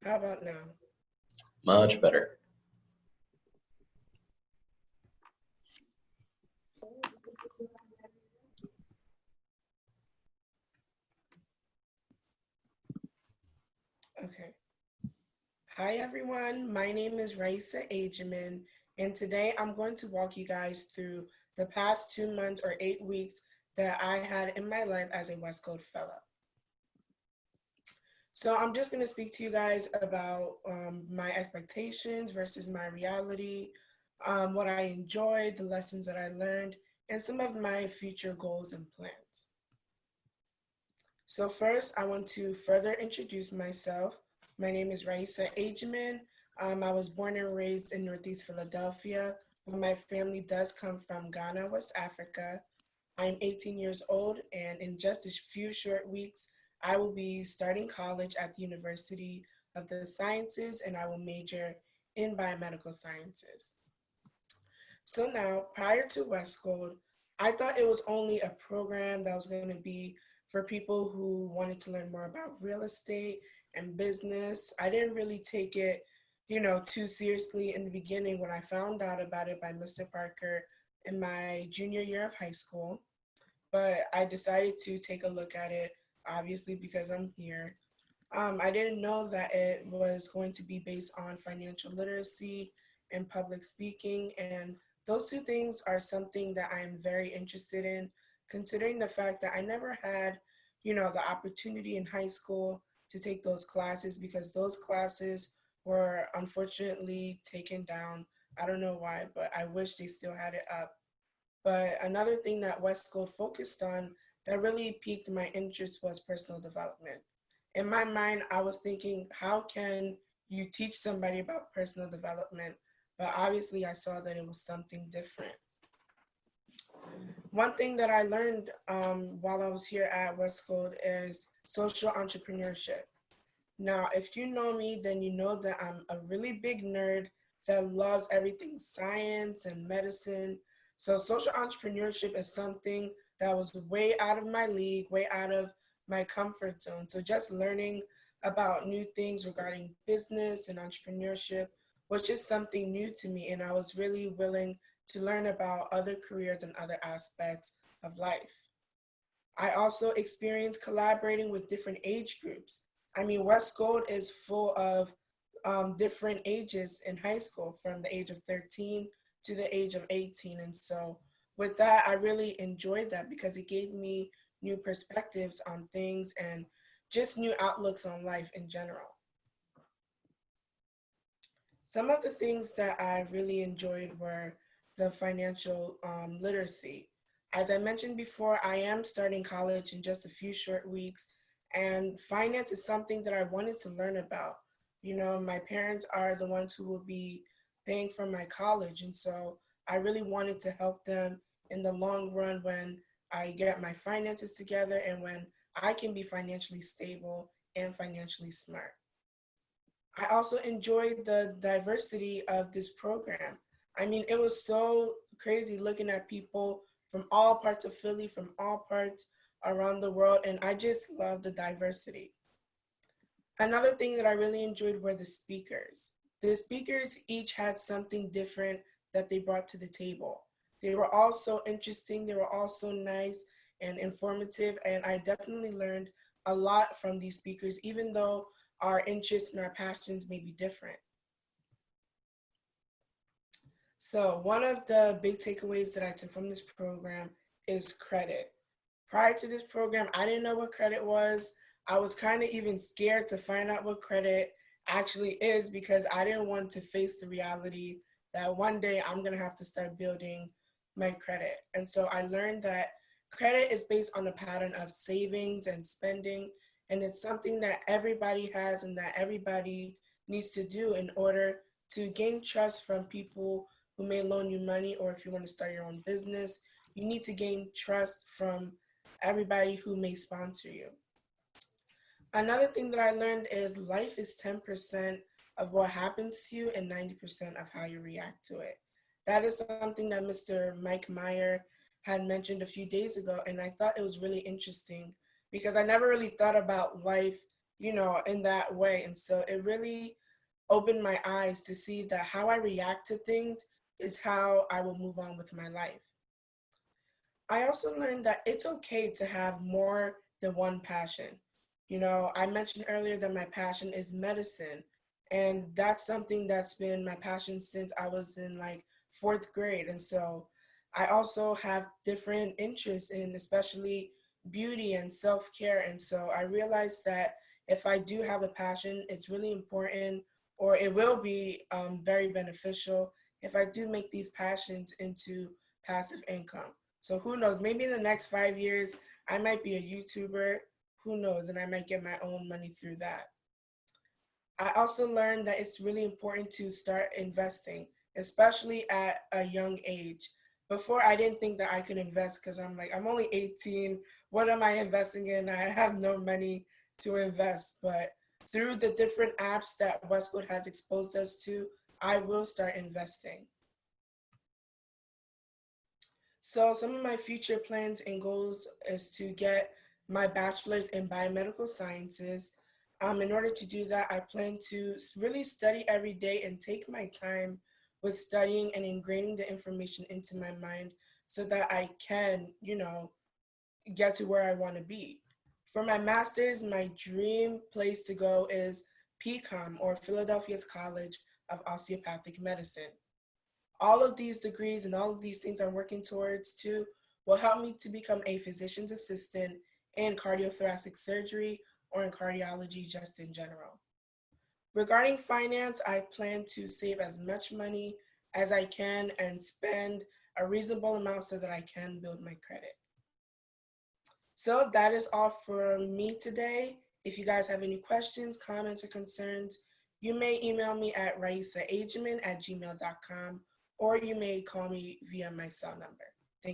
How about now? Much better. Okay. Hi everyone, my name is Rahyssa Agyeman, and today I'm going to walk you guys through the past 2 months or 8 weeks that I had in my life as a West Coast Fellow. So I'm just going to speak to you guys about my expectations versus my reality, what I enjoyed, the lessons that I learned, and some of my future goals and plans. So first, I want to further introduce myself. My name is Rahyssa Agyeman. I was born and raised in Northeast Philadelphia, but my family does come from Ghana, West Africa. I'm 18 years old, and in just a few short weeks, I will be starting college at the University of the Sciences, and I will major in biomedical sciences. So now, prior to West Coast, I thought it was only a program that was going to be for people who wanted to learn more about real estate and business. I didn't really take it, too seriously in the beginning when I found out about it by Mr. Parker in my junior year of high school. But I decided to take a look at it, obviously, because I'm here. I didn't know that it was going to be based on financial literacy and public speaking. And those two things are something that I'm very interested in, considering the fact that I never had, the opportunity in high school to take those classes because those classes were unfortunately taken down. I don't know why, but I wish they still had it up. But another thing that West Coast focused on that really piqued my interest was personal development. In my mind, I was thinking, how can you teach somebody about personal development? But obviously, I saw that it was something different. One thing that I learned while I was here at West Coast is social entrepreneurship. Now, if you know me, then you know that I'm a really big nerd that loves everything science and medicine. So, social entrepreneurship is something that was way out of my league, way out of my comfort zone. So, just learning about new things regarding business and entrepreneurship was just something new to me. And I was really willing to learn about other careers and other aspects of life. I also experienced collaborating with different age groups. I mean, West Gold is full of different ages in high school, from the age of 13 to the age of 18. And so, with that, I really enjoyed that because it gave me new perspectives on things and just new outlooks on life in general. Some of the things that I really enjoyed were the financial literacy. As I mentioned before, I am starting college in just a few short weeks, and finance is something that I wanted to learn about. My parents are the ones who will be paying for my college, and so I really wanted to help them in the long run when I get my finances together and when I can be financially stable and financially smart. I also enjoyed the diversity of this program. I mean, it was so crazy looking at people from all parts of Philly, from all parts around the world, and I just love the diversity. Another thing that I really enjoyed were the speakers. The speakers each had something different that they brought to the table. They were all so interesting, they were all so nice and informative, and I definitely learned a lot from these speakers, even though our interests and our passions may be different. So, one of the big takeaways that I took from this program is credit. Prior to this program, I didn't know what credit was. I was kind of even scared to find out what credit actually is because I didn't want to face the reality that one day I'm going to have to start building my credit. And so I learned that credit is based on a pattern of savings and spending, and it's something that everybody has and that everybody needs to do in order to gain trust from people who may loan you money, or if you want to start your own business, you need to gain trust from everybody who may sponsor you. Another thing that I learned is life is 10% of what happens to you and 90% of how you react to it. That is something that Mr. Mike Meyer had mentioned a few days ago, and I thought it was really interesting because I never really thought about life in that way. And so it really opened my eyes to see that how I react to things is how I will move on with my life. I also learned that it's okay to have more than one passion. I mentioned earlier that my passion is medicine, and that's something that's been my passion since I was in like fourth grade. And so I also have different interests in especially beauty and self care. And so I realized that if I do have a passion, it's really important, or it will be very beneficial if I do make these passions into passive income. So who knows? Maybe in the next 5 years, I might be a YouTuber. Who knows? And I might get my own money through that. I also learned that it's really important to start investing, especially at a young age. Before, I didn't think that I could invest because I'm like, I'm only 18. What am I investing in? I have no money to invest. But through the different apps that Westwood has exposed us to, I will start investing. So some of my future plans and goals is to get my bachelor's in biomedical sciences. In order to do that, I plan to really study every day and take my time with studying and ingraining the information into my mind so that I can, get to where I want to be. For my master's, my dream place to go is PCOM, or Philadelphia's College of Osteopathic Medicine. All of these degrees and all of these things I'm working towards too will help me to become a physician's assistant in cardiothoracic surgery or in cardiology just in general. Regarding finance, I plan to save as much money as I can and spend a reasonable amount so that I can build my credit. So that is all for me today. If you guys have any questions, comments, or concerns, you may email me at Rahyssa@gmail.com, or you may call me via my cell number.